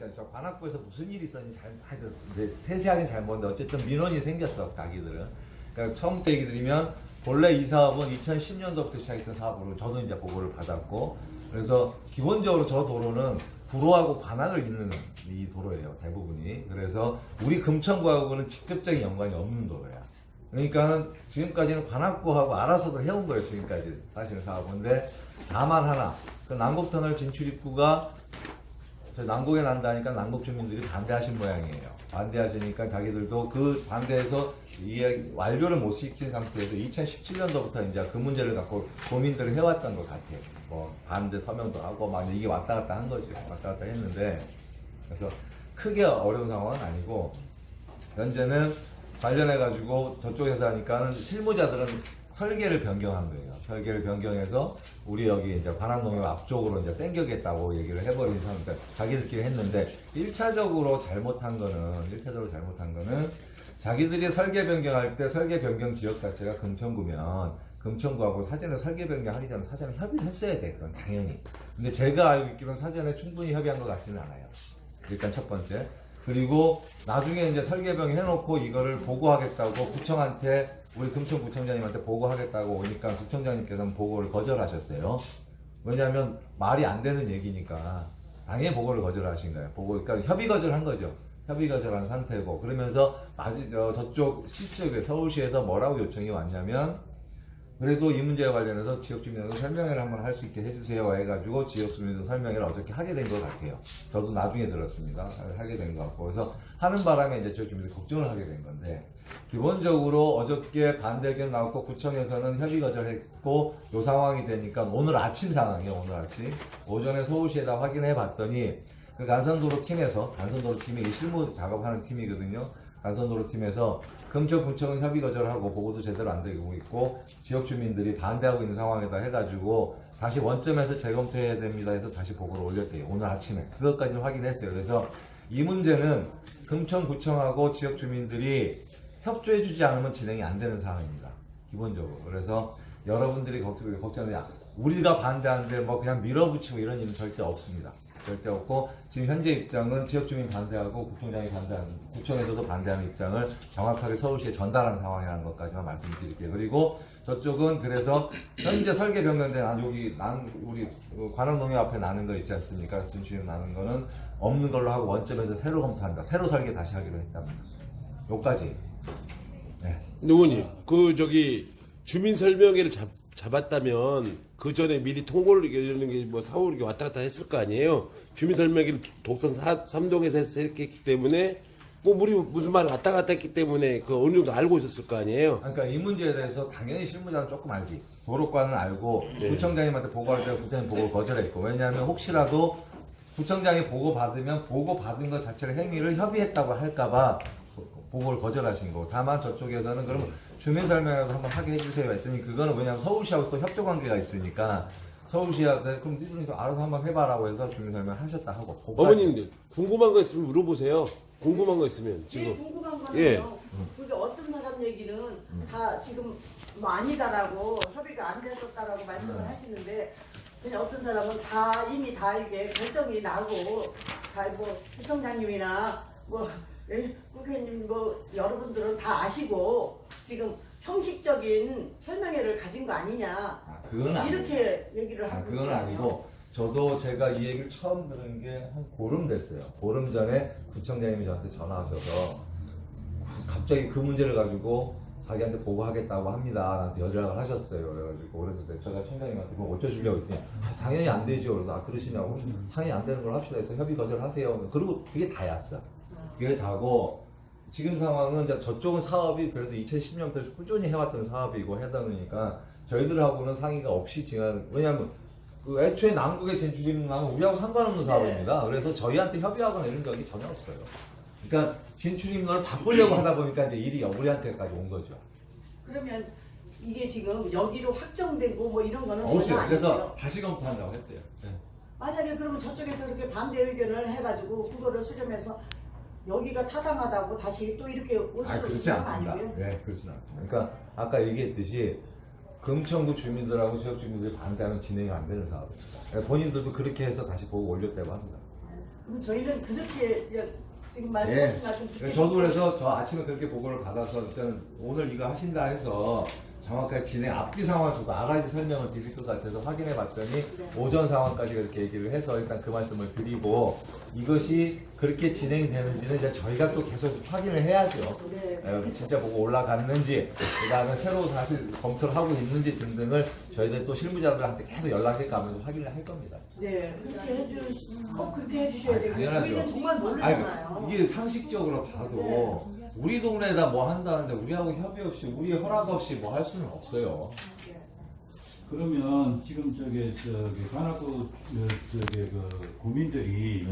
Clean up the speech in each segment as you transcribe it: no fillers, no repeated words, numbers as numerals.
그러니까 저 관악구에서 무슨 일이 있었는지 하여튼 세세하게 잘 모르는데 어쨌든 민원이 생겼어 자기들은. 그러니까 처음부터 얘기 드리면 본래 이 사업은 2010년도부터 시작했던 사업으로 저도 이제 보고를 받았고, 그래서 기본적으로 저 도로는 구로하고 관악을 잇는 이 도로예요 대부분이. 그래서 우리 금천구하고는 직접적인 연관이 없는 도로야. 그러니까는 지금까지는 관악구하고 알아서도 해온 거예요 지금까지 사실은 사업인데, 다만 하나 그 남곡터널 진출입구가 저 남곡에 난다니까 남곡 주민들이 반대하신 모양이에요. 반대하시니까 자기들도 그 반대해서 이해 완료를 못 시킨 상태에서 2017년도부터 이제 그 문제를 갖고 고민들을 해왔던 것 같아요. 뭐 반대 서명도 하고 막 이게 왔다 갔다 한 거죠. 왔다 갔다 했는데, 그래서 크게 어려운 상황은 아니고 현재는 관련해가지고 저쪽에서 하니까는 실무자들은 설계를 변경한 거예요. 설계를 변경해서 우리 여기 이제 관악농협 앞쪽으로 이제 땡겨겠다고 얘기를 해버린 상태. 자기들끼리 했는데 1차적으로 잘못한 거는 자기들이 설계 변경할 때 설계 변경 지역 자체가 금천구면 금천구하고 사전에 설계 변경하기 전에 사전에 협의를 했어야 돼. 그건 당연히. 근데 제가 알고 있기로는 사전에 충분히 협의한 것 같지는 않아요. 일단 첫 번째. 그리고 나중에 이제 설계병 해놓고 이거를 보고하겠다고 구청한테, 우리 금천구청장님한테 보고하겠다고 오니까 구청장님께서는 보고를 거절하셨어요. 왜냐하면 말이 안 되는 얘기니까 당연히 보고를 거절하신 거예요. 그러니까 협의 거절한 거죠. 협의 거절한 상태고, 그러면서 저쪽 시측에 서울시에서 뭐라고 요청이 왔냐면, 그래도 이 문제와 관련해서 지역 주민들도 설명회를 한번 할 수 있게 해주세요 해가지고 지역 주민들 설명회를 어저께 하게 된 것 같아요. 저도 나중에 들었습니다. 하게 된 것 같고, 그래서 하는 바람에 이제 지역 주민들이 걱정을 하게 된 건데, 기본적으로 어저께 반대 의견 나왔고 구청에서는 협의 거절했고 요 상황이 되니까 오늘 아침 상황이에요. 오늘 아침 오전에 서울시에다 확인해 봤더니 그 간선도로 팀이 실무 작업하는 팀이거든요. 간선도로 팀에서 금천구청은 협의 거절하고 보고도 제대로 안 되고 있고 지역 주민들이 반대하고 있는 상황에다 해가지고 다시 원점에서 재검토해야 됩니다 해서 다시 보고를 올렸대요. 오늘 아침에 그것까지 확인했어요. 그래서 이 문제는 금천구청하고 지역 주민들이 협조해주지 않으면 진행이 안 되는 상황입니다. 기본적으로. 그래서 여러분들이 걱정하지, 우리가 반대하는데 뭐 그냥 밀어붙이고 이런 일은 절대 없습니다. 절대 없고, 지금 현재 입장은 지역주민 반대하고 구청장이 반대하는, 구청에서도 반대하는 입장을 정확하게 서울시에 전달한 상황이라는 것까지만 말씀드릴게요. 그리고 저쪽은 그래서 현재 설계 변경된 여기 우리 관악농협 앞에 나는 거 있지 않습니까? 진출이 나는 거는 없는 걸로 하고 원점에서 새로 검토한다. 새로 설계 다시 하기로 했답니다. 요까지. 네. 의원님, 주민 설명회를 잡았다면 그 전에 미리 통보를 이러는 게 뭐 사후 이렇게 왔다 갔다 했을 거 아니에요. 주민 설명회를 독선 3동에서 했기 때문에 뭐 우리 무슨 말 왔다 갔다 했기 때문에 그 어느 정도 알고 있었을 거 아니에요. 그러니까 이 문제에 대해서 당연히 실무자는 조금 알지. 도로과는 알고 구청장님한테 보고할 때 구청장님 보고를 거절했고, 왜냐하면 혹시라도 구청장이 보고 받은 것 자체를 행위를 협의했다고 할까봐 보고를 거절하신 거고, 다만 저쪽에서는 그러면 주민 설명회도 한번 하게 해주세요 했더니, 그거는 왜냐하면 서울시하고 또 협조 관계가 있으니까 서울시한테 그럼 니들이 알아서 한번 해봐라고 해서 주민 설명 하셨다 하고. 어머님들 궁금한 거 있으면 물어보세요. 궁금한 거 있으면 지금. 궁금한 거는요. 예. 그게 어떤 사람 얘기는 다 지금 뭐 아니다라고 협의가 안 됐었다라고 말씀을 하시는데, 그냥 어떤 사람은 다 이미 다 이게 결정이 나고 다 뭐 구청장님이나 뭐 국회의원님 뭐 여러분들은 다 아시고 지금 형식적인 설명회를 가진 거 아니냐, 그건 이렇게 얘기를 하고 그건 있거든요. 아니고, 저도 제가 이 얘기를 처음 들은 게 한 보름 됐어요. 보름 전에 구청장님이 저한테 전화하셔서 갑자기 그 문제를 가지고 자기한테 보고하겠다고 합니다. 나한테 연락을 하셨어요. 그래가지고 그래서 제가 청장님한테 그럼 어쩌시려고 했더니 당연히 안 되죠. 그래서 그러시냐고. 당연히 안 되는 걸 합시다 해서 협의 거절하세요. 그리고 그게 다였어. 그게 다고, 지금 상황은 이제 저쪽은 사업이 그래도 2010년부터 꾸준히 해왔던 사업이고 하다 보니까 저희들하고는 상의가 없이 왜냐하면 그 애초에 남국에 진출입는 나면 우리하고 상관없는 사업입니다. 그래서 저희한테 협의하거나 이런 적이 전혀 없어요. 그러니까 진출입론을 바꾸려고 하다 보니까 이제 일이 우리한테까지 온 거죠. 그러면 이게 지금 여기로 확정되고 뭐 이런 거는 전혀 없어요. 그래서 아니고요. 다시 검토한다고 했어요. 네. 만약에 그러면 저쪽에서 이렇게 반대 의견을 해가지고 그거를 수렴해서 여기가 타당하다고 다시 또 이렇게 올 수도 그렇지 있는 거 않습니다. 아니고요? 네, 그렇지는 않습니다. 그러니까 아까 얘기했듯이 금천구 주민들하고 지역 주민들이 반대하면 진행이 안 되는 사업입니다. 그러니까 본인들도 그렇게 해서 다시 보고 올렸다고 합니다. 그럼 저희는 그렇게 지금 예. 말씀하신 말씀 듣게 저도 그래서 저 아침에 그렇게 보고를 받아서 일단 오늘 이거 하신다 해서 정확하게 진행 앞뒤 상황 저도 알아야지 설명을 드릴 것 같아서 확인해 봤더니 오전 상황까지 그렇게 얘기를 해서 일단 그 말씀을 드리고 이것이 그렇게 진행이 되는지는 이제 저희가 또 계속 확인을 해야죠. 네. 진짜 보고 올라갔는지 그다음에 새로 다시 검토를 하고 있는지 등등을 저희들 또 실무자들한테 계속 연락해 가면서 확인을 할 겁니다. 네, 꼭 그렇게 해주셔야 되고 당연하죠. 저희는 정말 모르잖아요. 아니, 이게 상식적으로 봐도 우리 동네에다 뭐 한다는데 우리하고 협의 없이 우리 허락 없이 뭐 할 수는 없어요. 그러면 지금 관악구 그 구민들이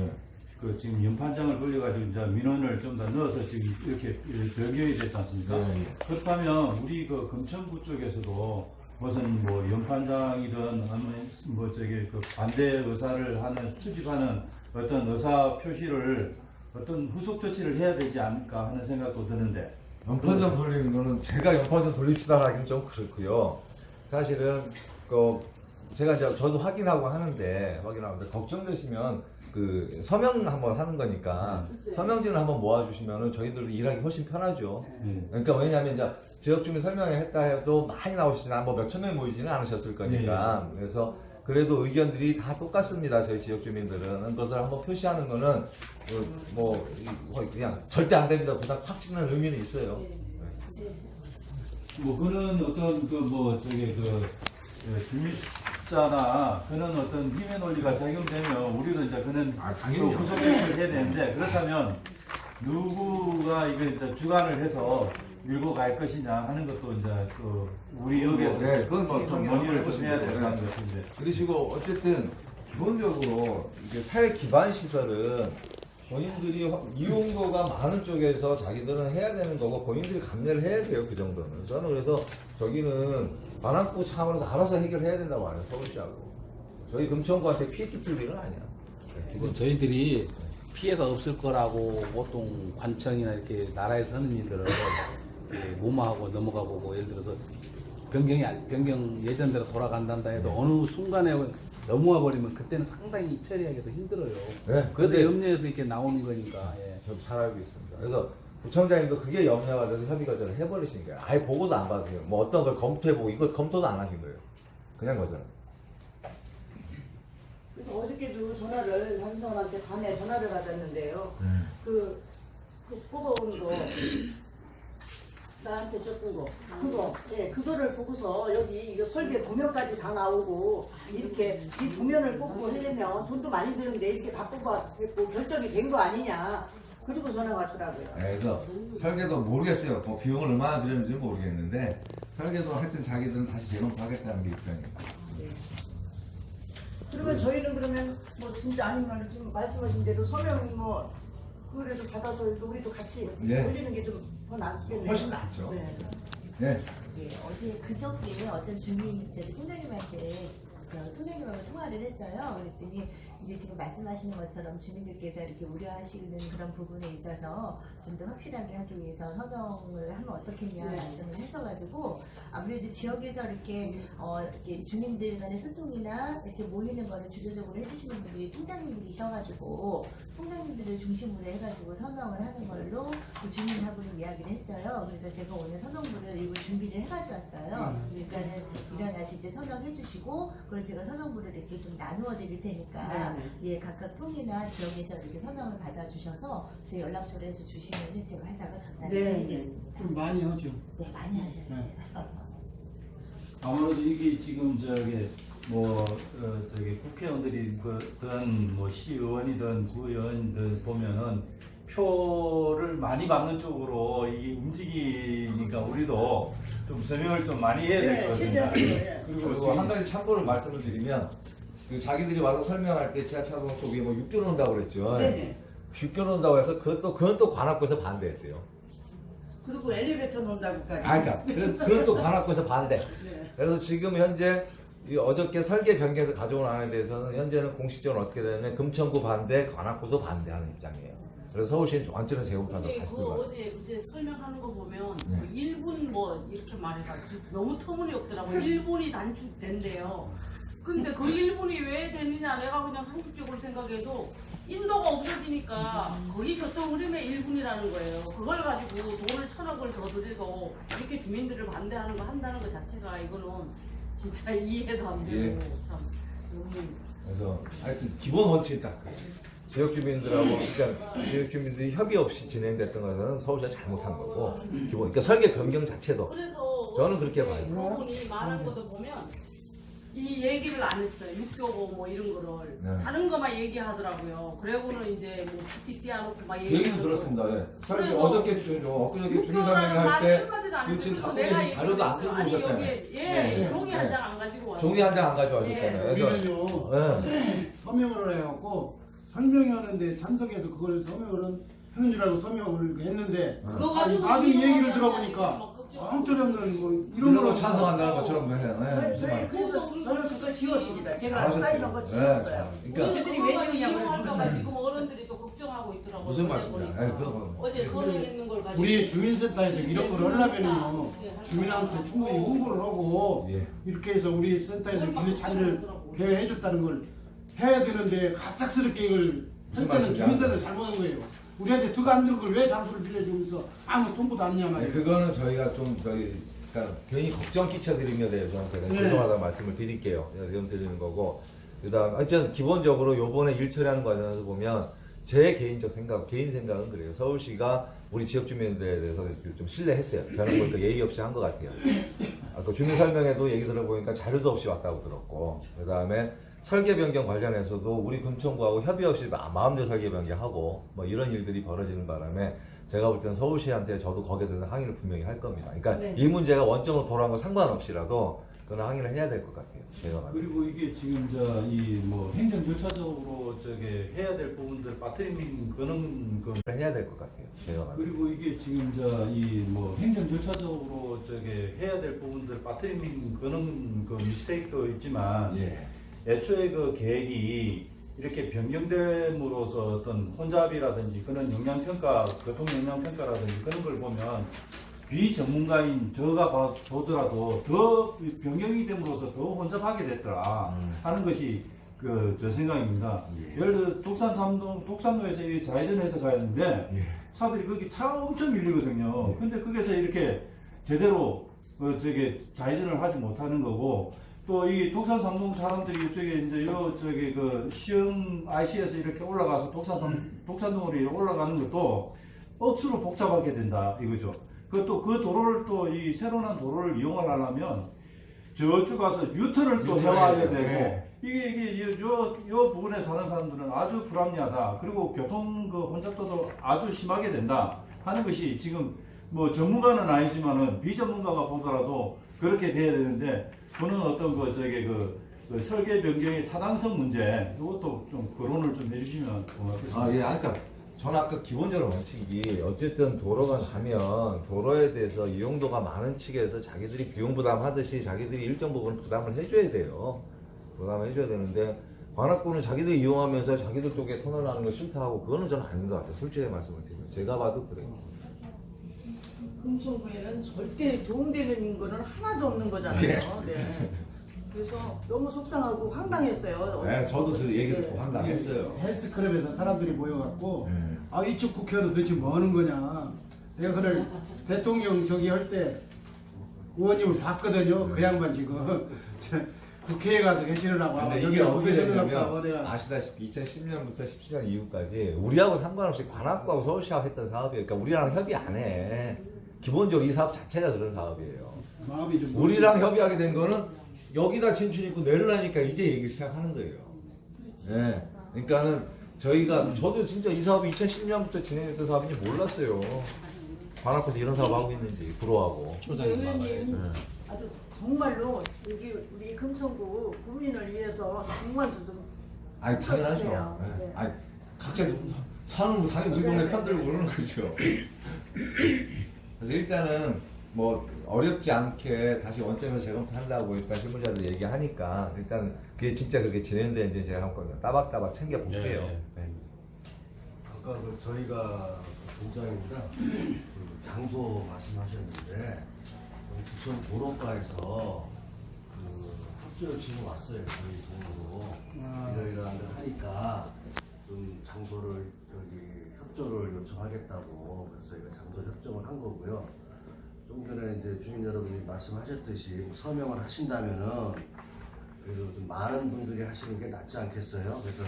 그 지금 연판장을 돌려가지고 이제 민원을 좀 더 넣어서 지금 이렇게 변경이 됐지 않습니까? 그렇다면 우리 그 금천구 쪽에서도 무슨 뭐 연판장이든 아니면 뭐 그 반대 의사를 수집하는 어떤 의사 표시를 어떤 후속 조치를 해야 되지 않을까 하는 생각도 드는데. 연판장 돌리는 거는 제가 연판장 돌립시다 하기는 좀 그렇고요. 사실은 그 제가 이제 저도 확인하는데 걱정되시면 그 서명 한번 하는 거니까 서명지를 한번 모아주시면은 저희들도 일하기 훨씬 편하죠. 그러니까 왜냐하면 이제 지역 주민 설명회 했다 해도 많이 나오시지는 뭐 몇천 명이 모이지는 않으셨을 거니까. 그래서 그래도 의견들이 다 똑같습니다. 저희 지역 주민들은 그것을 한번 표시하는 거는 뭐 그냥 절대 안 됩니다. 그냥 확 찍는 의미는 있어요. 뭐 그런 어떤 주민자나 그런 어떤 힘의 논리가 작용되면 우리도 이제 그는 당연히요. 후속 조치를 해야 되는데 그렇다면 누구가 이걸 이제 주관을 해서 밀고 갈 것이냐 하는 것도 이제 그 우리 여기에서 그건 뭐 논의를 좀 해야 될 것 같은데. 그러시고 어쨌든 기본적으로 이게 사회 기반 시설은 본인들이 이용도가 많은 쪽에서 자기들은 해야 되는 거고 본인들이 감내를 해야 돼요. 그 정도는. 저는 그래서 저기는 관악구 차원에서 알아서 해결해야 된다고 봐요. 서울시하고. 저희 금천구한테 피해 끼칠 일은 아니야. 이건 저희들이 피해가 없을 거라고 보통 관청이나 이렇게 나라에서 하는 일들을 이렇게 무마하고 넘어가 보고 예를 들어서 변경 예전대로 돌아간단다 해도 어느 순간에 넘어와 버리면 그때는 상당히 처리하기도 힘들어요. 네, 그래서 근데 염려해서 이렇게 나오는 거니까. 예. 저도 잘 알고 있습니다. 그래서 구청장님도 그게 염려가 돼서 협의 과정을 해버리신 거예요. 아예 보고도 안 받으세요. 뭐 어떤 걸 검토해보고 이거 검토도 안 하신 거예요. 그냥 거잖아요. 그래서 어저께도 전화를 한 사람한테 밤에 전화를 받았는데요. 그 뽑아온 거 나한테 적은 거 그거를 보고서 여기 이거 설계 도면까지 다 나오고 이렇게 이 도면을 뽑고 하려면 돈도 많이 드는데 이렇게 다 뽑아했고 결정이 된 거 아니냐. 그리고 전화가 왔더라고요. 그래서 설계도 모르겠어요. 뭐 비용을 얼마나 들였는지 모르겠는데 설계도 하여튼 자기들은 다시 재검토하겠다는 게 입장입니다. 그러면 저희는 그러면 뭐 진짜 아니면 지금 말씀하신 대로 서명 뭐 그래서 받아서 우리도 같이 돌리는 게 좀 더 낫겠네요. 훨씬 낫죠. 네. 네. 예, 어제 그저께 어떤 주민 저희 통장님한테 통장님하고 통화를 했어요. 그랬더니 이제 지금 말씀하시는 것처럼 주민들께서 이렇게 우려하시는 그런 부분에 있어서 좀 더 확실하게 하기 위해서 서명을 하면 어떻겠냐 말씀을 하셔가지고 아무래도 지역에서 이렇게 이렇게 주민들 간의 소통이나 이렇게 모이는 거를 주도적으로 해주시는 분들이 통장님들이셔가지고 통장님들을 중심으로 해가지고 서명을 하는 걸로 그 주민하고는 이야기를 했어요. 그래서 제가 오늘 서명부를 일부 준비를 해가지고 왔어요. 그러니까는 일어나실 때 서명해주시고 그걸 제가 서명부를 이렇게 좀 나누어 드릴 테니까 예 각각 통이나 지역에서 이렇게 서명을 받아주셔서 제 연락처를 해서 주시면은 제가 하다가 전달을 드리겠습니다. 좀 많이 하죠. 네 많이 하셔야 돼요. 아무래도 이게 지금 국회의원들이 그든 뭐 시의원이든 구의원이든 보면은 표를 많이 받는 쪽으로 이 움직이니까 우리도 좀 설명을 좀 많이 해야 될 것 같습니다. 그리고 한 가지 참고를 말씀을 드리면 그 자기들이 와서 설명할 때 지하차도 쪽에 뭐 6조 넣는다고 그랬죠. 네네. 6조 넣는다고 해서 그건 또 관악구에서 반대했대요. 그리고 엘리베이터 놓는다고까지. 그건 또 관악구에서 반대. 그래서 지금 현재 어저께 설계 변경해서 가져온 안에 대해서는 현재는 공식적으로 어떻게 되냐면 금천구 반대, 관악구도 반대하는 입장이에요. 그래서 서울시는 완전히 재검토한다고 근데 다시 그 들어가요. 어제 그제 설명하는 거 보면 네. 그 1분 뭐 이렇게 말해가지고 너무 터무니없더라고요. 1분이 단축된대요. 근데 그 1분이 왜 되느냐 내가 그냥 상식적으로 생각해도 인도가 없어지니까 거기 교통 흐름의 일부이라는 거예요. 그걸 가지고 돈을 1,000억을 더 들이고 이렇게 주민들을 반대하는 거 한다는 것 자체가 이거는 진짜 이해도 안 되고 예. 참 너무 그래서 하여튼 기본 원칙이 딱 그래요. 지역 주민들하고 그러니까 지역 주민들이 협의 없이 진행됐던 것은 서울시가 잘못한 거고 기본 그러니까 설계 변경 자체도 그래서 저는 그렇게 봐요. 그분이 말한 것도 보면 이 얘기를 안 했어요. 육교고 뭐 이런 거를 네. 다른 것만 얘기하더라고요. 그래고는 이제 뭐 PTT 하놓고 막 얘기는 들었습니다. 예. 설계 그래서 어저께 주민설명회 할때 그 지금 갖고 계신 자료도 안 들고 오셨잖아요. 예, 종이 한 장 안 가지고 와요. 종이 한 장 안 가져와줬잖아요. 우리는요 예. 서명을 해갖고 설명이 하는데 참석해서 그걸 서명을 하는 줄 알고 서명을 했는데 그거 아니, 가지고 나중에 얘기를 이용하는 들어보니까 막 걱정. 엉터리없는 뭐 이런 이런 거로 거 찬성한다는 것처럼 해요. 예, 무슨 저희 말. 그래서 저는 그거 지웠습니다. 제가 잘하셨어요. 쌓이는 거 예, 지웠어요. 그러니까 애들이 왜 지우냐고 이용할까봐 그랬더니 지금 어른들이 또 걱정하고 있더라고요. 무슨 어제 말씀이야? 보니까. 예, 그거 뭐. 어제 서명했는 걸 가지고 우리 주민센터에서 이런 걸 하려면요 예, 주민한테 충분히 홍보를 하고 예. 이렇게 해서 우리 센터에서 이 자리를 대여해줬다는 걸 해야 되는데 갑작스럽게 이걸 무슨 센터는 말씀이야? 주민센터 잘못한 거예요. 우리한테 득 안 들은 걸 왜 장소를 빌려주면서 아무 통보도 안 하냐 아니, 말이에요. 그거는 저희가 좀 그러니까 괜히 걱정 끼쳐드린 것에 대해서는 제가 네. 죄송하다는 말씀을 드릴게요. 이런 드리는 거고 그다음 하여튼 기본적으로 요번에 일 처리하는 과정에서 보면 제 개인적 생각, 개인 생각은 그래요. 서울시가 우리 지역 주민들에 대해서 좀 신뢰했어요. 저는 보니까 예의 없이 한 것 같아요. 아까 주민 설명회도 얘기 들어보니까 자료도 없이 왔다고 들었고 그다음에 설계 변경 관련해서도 우리 금천구하고 협의 없이 마음대로 설계 변경하고 뭐 이런 일들이 벌어지는 바람에 제가 볼 때는 서울시한테 저도 거기에 대해서 항의를 분명히 할 겁니다. 그러니까 네. 이 문제가 원점으로 돌아온 거 상관없이라도 그건 항의를 해야 될 것 같아요. 제가 봐도. 그리고 이게 지금 이 뭐 행정 절차적으로 저게 해야 될 부분들 빠뜨리는 그런 그 해야 될 것 같아요. 제가 봐도. 그리고 이게 지금 이 뭐 행정 절차적으로 저게 해야 될 부분들 빠뜨리는 그런 그 미스테이크도 있지만 예. 애초에 그 계획이 이렇게 변경됨으로써 어떤 혼잡이라든지 그런 영향평가, 교통 영향평가라든지 그런 걸 보면 비전문가인 저가 보더라도 더 변경이 됨으로써 더 혼잡하게 됐더라 하는 것이 저 생각입니다. 예. 예를 들어 독산로에서 이 좌회전해서 가야 하는데 예. 차들이 거기 차 엄청 밀리거든요. 근데 거기서 이렇게 제대로 좌회전을 하지 못하는 거고 또 이 독산 삼동 사람들이 이쪽에 이제 그 시흥 IC에서 이렇게 올라가서 독산동으로 이렇게 올라가는 것도 억수로 복잡하게 된다 이거죠. 그것도 그 도로를 또 이 새로 난 도로를 이용을 하려면 저쪽 가서 유턴을 또 해와야 되고 네. 이게 요 부분에 사는 사람들은 아주 불합리하다. 그리고 교통 그 혼잡도도 아주 심하게 된다 하는 것이 지금 뭐 전문가는 아니지만은 비전문가가 보더라도 그렇게 돼야 되는데 그는 어떤 그 설계 변경의 타당성 문제 이것도 좀 거론을 좀 해주시면 고맙겠습니다. 예, 그러니까 저는 아까 기본적으로 원칙이 어쨌든 도로가 가면 도로에 대해서 이용도가 많은 측에서 자기들이 비용 부담하듯이 자기들이 일정 부분 부담을 해줘야 돼요. 부담을 해줘야 되는데 관악구는 자기들이 이용하면서 자기들 쪽에 터널 하는 거 싫다하고 그거는 저는 아닌 것 같아요. 솔직히 말씀을 드리면 제가 봐도 그래요. 금천구에는 절대 도움되는 거는 하나도 없는 거잖아요. 네. 그래서 너무 속상하고 황당했어요. 네, 저도 그 얘기 듣고 네. 황당했어요. 헬스클럽에서 사람들이 모여갖고 네. 아 이쪽 국회의원 도대체 뭐 하는 거냐. 내가 그날 대통령 저기 할 때 의원님을 봤거든요. 그 양반 지금 국회에 가서 계시느라고 근데 여기 이게 어떻게 계시느라고 되냐면 내가 아시다시피 2010년부터 17년 이후까지 우리하고 상관없이 관악구하고 서울시하고 했던 사업이에요. 그러니까 우리랑 협의 안 해. 기본적으로 이 사업 자체가 그런 사업이에요. 마음이 좀 우리랑 협의하게 된 거는 여기다 진출 입구 내려라니까 이제 얘기 시작하는 거예요. 예. 그러니까는 저도 진짜 이 사업이 2010년부터 진행됐던 사업인지 몰랐어요. 관악구에서 이런 사업 하고 있는지 부러워하고. 의원님 아주 정말로 여기 우리 금천구 국민을 위해서 정말 좀 아니 당연하죠. 그래요. 예. 네. 아니 각자 사는 거 당연히 우리 동네 편들고 그러는 거죠. 그래서 일단은 뭐 어렵지 않게 다시 원점에서 재검토한다고 일단 실무자들 얘기하니까 일단 그게 진짜 그렇게 진행되는지 제가 한번 따박따박 챙겨볼게요. 예, 예. 네. 아까 저희가 본장입니다. 그 장소 말씀하셨는데 부천 도로가에서 합조 요청이 왔어요. 저희 돈으로 이러이러한 걸 하니까 좀 좀 장소를 협조를 요청하겠다고 그래서 저희가 장소 협정을 한 거고요. 좀 전에 이제 주민 여러분이 말씀하셨듯이 서명을 하신다면은 그래도 좀 많은 분들이 하시는 게 낫지 않겠어요? 그래서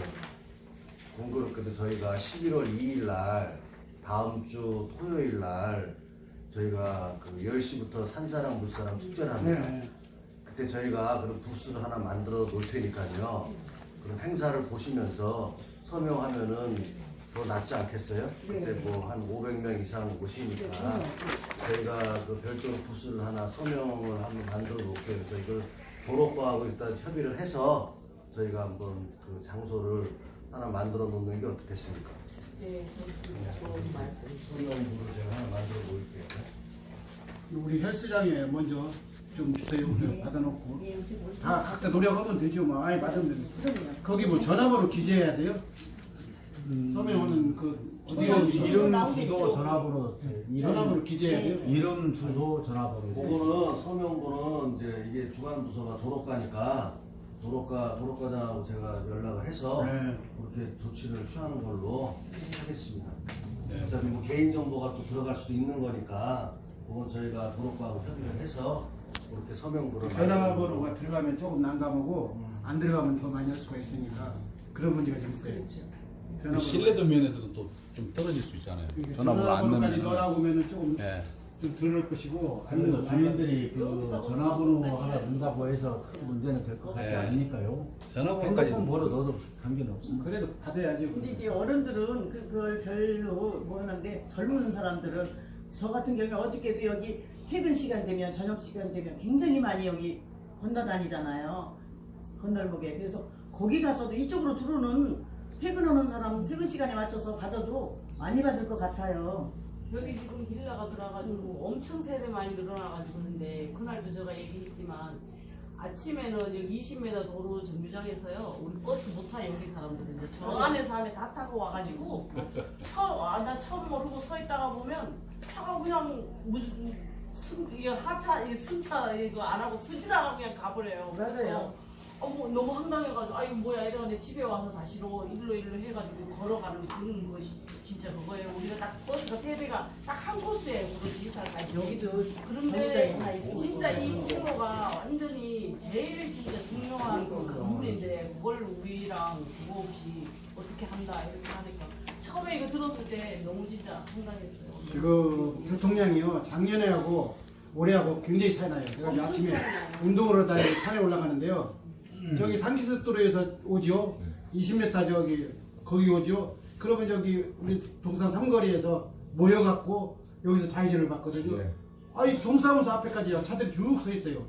공교롭게도 저희가 11월 2일 날 다음 주 토요일 날 저희가 그 10시부터 산사랑 물사랑 축제를 합니다. 네. 그때 저희가 그런 부스를 하나 만들어 놓을 테니까요. 그런 행사를 보시면서 서명하면은 더 낫지 않겠어요? 그때 뭐 한 500명 이상 오시니까 저희가 그 별도로 부스를 하나 서명을 한번 만들어 놓을게요. 그래서 이걸 도로과하고 일단 협의를 해서 저희가 한번 그 장소를 하나 만들어 놓는 게 어떻겠습니까? 네, 좋은 말씀. 서명부를 제가 하나 만들어 놓을게요. 우리 헬스장에 먼저 좀 주세요. 우리 받아놓고 다 각자 노력하면 되죠. 뭐 아예 받으면 되죠. 거기 뭐 전화번호 기재해야 돼요? 서명하는 그 어디로 이름, 주소, 전화번호, 전화번호 기재해야 돼요? 이름, 주소, 전화번호. 그거는 서명부는 이제 이게 주관부서가 도로과니까 도로과장하고 제가 연락을 해서 네. 그렇게 조치를 취하는 걸로 하겠습니다. 어차피 뭐 개인정보가 또 들어갈 수도 있는 거니까 그건 저희가 도로과하고 협의를 해서 그렇게 서명부를 전화번호가 들어가면 조금 난감하고 안 들어가면 더 많이 할 수가 있으니까 그런 문제가 좀 있어요. 전화번호 신뢰도 면에서는 또 좀 떨어질 수 있잖아요. 전화번호 안 전화번호까지 넣으면. 넣으라고 하면 조금 예. 좀 들을 것이고 안 그래도 넣으면 주민들이 그 전화번호 하나 넣는다고 해서 큰 문제는 될 것 같지 네. 않으니까요. 전화번호까지. 핸드폰 번호 넣어도 관계는 없습니다. 그래도 받아야지. 근데 이제 어른들은 그걸 별로 모르는데 젊은 사람들은 저 같은 경우에 어저께도 여기 퇴근 시간 되면 저녁 시간 되면 굉장히 많이 여기 건너다니잖아요. 건널목에. 그래서 거기 가서도 이쪽으로 들어오는 퇴근하는 사람 퇴근 시간에 맞춰서 받아도 많이 받을 것 같아요. 여기 지금 빌라가 들어가지고 엄청 세대 많이 늘어나가지고 있는데 그날도 제가 얘기했지만 아침에는 여기 20m 도로 정류장에서요 우리 버스 못 타요 여기 사람들은 이제 저 안에서 하면 다 타고 와가지고 나 처음 모르고 서 있다가 보면 차가 그냥 무슨 이거 하차 순차 이거 안 하고 수지다가 그냥 가버려요. 맞아요. 뭐 너무 황당해가지고 아이고 뭐야 이러는데 집에 와서 다시로 일로 해가지고 걸어가는 그런 것이 진짜 그거예요. 우리가 딱 버스가 세대가 딱 한 코스예요. 그런 디지털 가지고 여기도 그런데 정류장에 하나 있으면 진짜 이 통로가 완전히 제일 진짜 중요한 그 건물인데 그걸 우리랑 그거 없이 어떻게 한다 이렇게 하니까 처음에 이거 들었을 때 너무 진짜 황당했어요. 지금 교통량이요 작년에하고 올해하고 굉장히 차이 나요. 그래가지고 아침에 운동을 하다 산에 올라가는데요. 저기 상기습도로에서 오죠. 20m 저기 거기 오죠. 그러면 저기 우리 동산 삼거리에서 모여갖고 여기서 좌회전을 받거든요. 네. 아니 동사무소 앞에까지 차들이 쭉 서 있어요.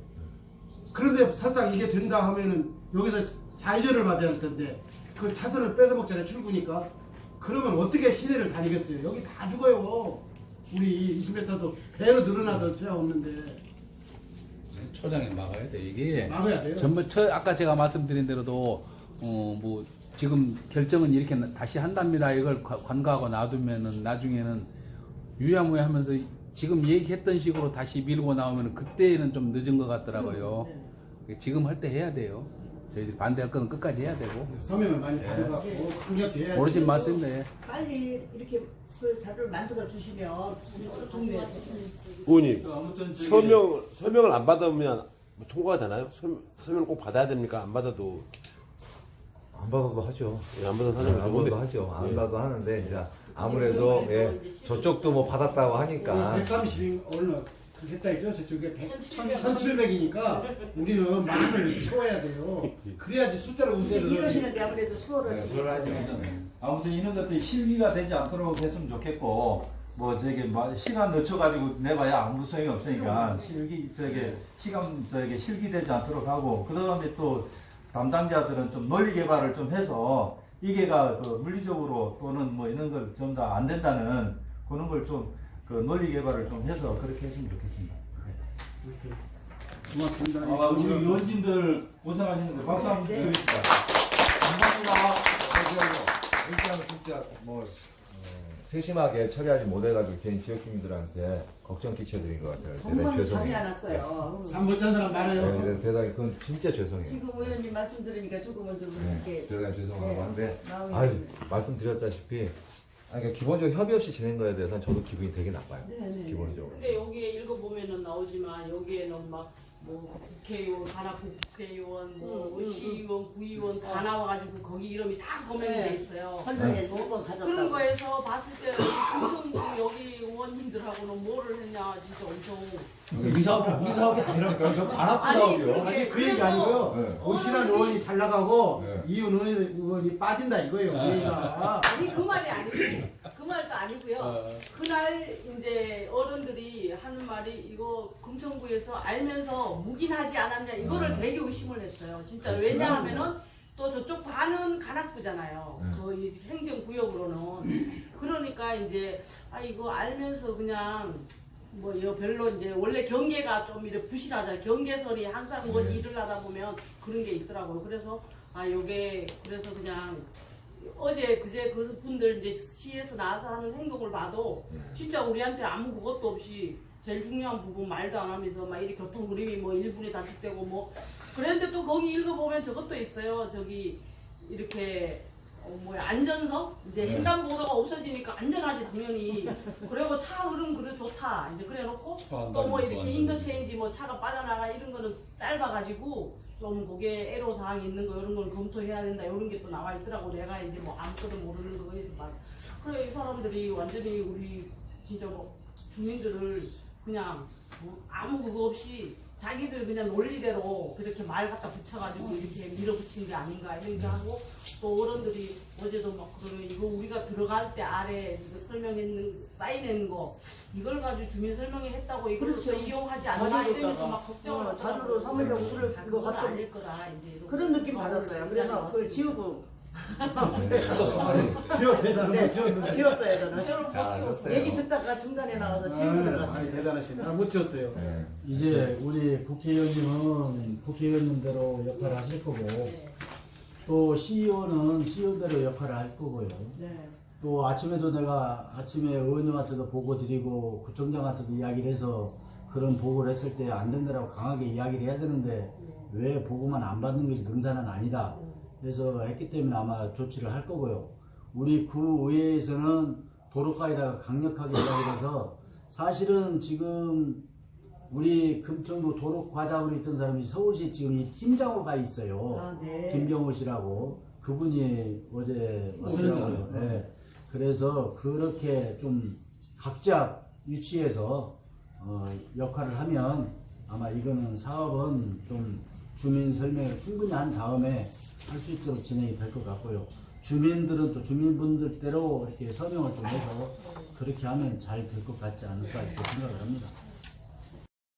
그런데 설상 이게 된다 하면은 여기서 좌회전을 받아야 할 텐데 그 차선을 뺏어먹잖아요. 출구니까. 그러면 어떻게 시내를 다니겠어요? 여기 다 죽어요. 우리 20m도 배로 늘어나도 제가 없는데 초장에 막아야 돼. 이게 막아야 돼요. 전부 아까 제가 말씀드린 대로도 뭐 지금 결정은 이렇게 다시 한답니다. 이걸 관가하고 놔두면은 나중에는 유야무야하면서 지금 얘기했던 식으로 다시 밀고 나오면 그때는 좀 늦은 것 같더라고요. 지금 할 때 해야 돼요. 저희들이 반대할 거는 끝까지 해야 되고. 서명을 많이 받아갖고 강력히 해야지. 오르신 말씀인데. 예. 빨리 이렇게 그 자료를 만들어 주시면 우리 동네에서 의원님 아무튼 저기 서명을 안 받으면 통과가 되나요? 서명을 꼭 받아야 됩니까? 안 받아도 안 받아도 하죠. 예, 안 받아도 하는 안 거죠. 받아도 근데- 하죠. 안 예. 받아도 하는데 이제 아무래도 저쪽도 뭐 받았다고 하니까 130이 얼마 했다 했죠? 저쪽에 1700. 1700이니까 우리는 만을 채워야 돼요. 그래야지 숫자를 우세를 이러시는데 아무래도 수월을 수월하죠. 아무튼 이런 것들이 실기가 되지 않도록 했으면 좋겠고 뭐 저기 시간 늦춰가지고 내봐야 아무 소용이 없으니까 실기되지 않도록 하고 그 다음에 또 담당자들은 좀 논리 개발을 좀 해서 이게가 그 물리적으로 또는 뭐 이런 걸 좀 다 안 된다는 그런 걸 좀 그 논리 개발을 좀 해서 그렇게 했으면 좋겠습니다. 고맙습니다. 우리 의원님들 고생하시는데 박수 한번 드립시다. 감사합니다. 일단 진짜 뭐 세심하게 처리하지 못해가지고 괜히 지역 주민들한테 걱정 끼쳐드린 것 같아요. 대단히 정말 죄송해요. 답이 안 왔어요. 잠 못 잔 사람 많아요. 네, 대단히 그건 진짜 죄송해요. 지금 의원님 말씀 들으니까 조금은 좀 네, 이렇게 대단히 죄송하고 네, 한데 마음이 아유, 말씀드렸다시피 그러니까 기본적으로 협의 없이 진행한 거에 대해서는 저도 기분이 되게 나빠요. 네. 기본적으로. 근데 여기에 읽어보면은 나오지만 여기에는 막 뭐 국회의원, 관악구 국회의원, 뭐 시의원, 구의원 다 나와가지고 거기 이름이 다 검명이 돼 있어요. 설명에 두번 가졌다고. 그런 거에서 봤을 때 금성구 여기 의원님들하고는 뭐를 했냐 진짜 엄청 우리 사업이 아니라니까요. 저 관악구 아니, 사업이요. 아니 그 얘기 그래서 아니고요. 네. 오신환 의원이 잘 나가고 네. 이윤 의원이 빠진다 이거예요. 그 얘기가. 아니 그 말이 아니고 그 말도 아니고요. 그날 이제 어른들이 하는 말이 이거 금천구에서 알면서 묵인하지 않았냐 이거를 되게 의심을 했어요. 진짜 그렇죠. 왜냐하면은 또 저쪽 반은 관악구잖아요. 네. 그 행정구역으로는 그러니까 이제 아 이거 알면서 그냥 뭐 이거 별로 이제 원래 경계가 좀 이렇게 부실하잖아요. 경계선이 항상 뭐 일을 하다 보면 그런 게 있더라고요. 그래서 아 요게 그래서 그냥 어제 그제 그 분들 이제 시에서 나와서 하는 행동을 봐도 진짜 우리한테 아무 그것도 없이 제일 중요한 부분 말도 안 하면서 막 이렇게 교통 그림이 뭐 1분에 단축되고 뭐 그랬는데 또 거기 읽어보면 저것도 있어요. 저기 이렇게 뭐야 안전석 이제 횡단보도가 없어지니까 안전하지 당연히 그리고 차 흐름 그래 좋다 이제 그래놓고 또 뭐 이렇게 인터체인지 뭐 차가 빠져나가 이런 거는 짧아가지고 좀 그게 애로사항이 있는 거 이런 걸 검토해야 된다 이런 게 또 나와 있더라고. 내가 이제 뭐 아무것도 모르는 거에서 막 그래 이 사람들이 완전히 우리 진짜 뭐 주민들을 그냥 뭐 아무 그거 없이 자기들 그냥 논리대로 그렇게 말 갖다 붙여가지고 이렇게 밀어붙인 게 아닌가 이런 게 하고 또 어른들이 어제도 막 그러면 이거 우리가 들어갈 때 아래 이거 설명했는 사인했는 거 이걸 가지고 주민 설명회 했다고 이걸 또 이용하지 않나 이러면서 막 걱정을 자료로 삼으려고 그럴 것 그건 같은 아닐 거다 이제 이런 그런 느낌 받았어요. 그래서 그걸 지우고 네, 지웠어요 저는. 잘하셨어요. 얘기 듣다가 중간에 나와서 지우고 들어갔어요. 아니 대단하시네. 못 지었어요. 네. 이제 우리 국회의원님은 국회의원님대로 역할을 하실 거고 또 CEO는 CEO대로 역할을 할 거고요. 네. 또 아침에도 내가 아침에 의원님한테도 보고 드리고 구청장한테도 이야기를 해서 그런 보고를 했을 때 안 된다라고 강하게 이야기를 해야 되는데 왜 보고만 안 받는 것이 능사는 아니다. 그래서 했기 때문에 아마 조치를 할 거고요. 우리 구의회에서는 도로가에다가 강력하게 이야기를 해서 사실은 지금 우리 금천구 도로과장으로 있던 사람이 서울시 지금 이 팀장으로 가 있어요. 아, 네. 김병호 씨라고 그분이 어제 왔더라고요. 네. 그래서 그렇게 좀 각자 유치해서 역할을 하면 아마 이거는 사업은 좀 주민 설명을 충분히 한 다음에 할 수 있도록 진행이 될 것 같고요. 주민들은 또 주민분들대로 이렇게 서명을 좀 해서 그렇게 하면 잘 될 것 같지 않을까 이렇게 생각을 합니다.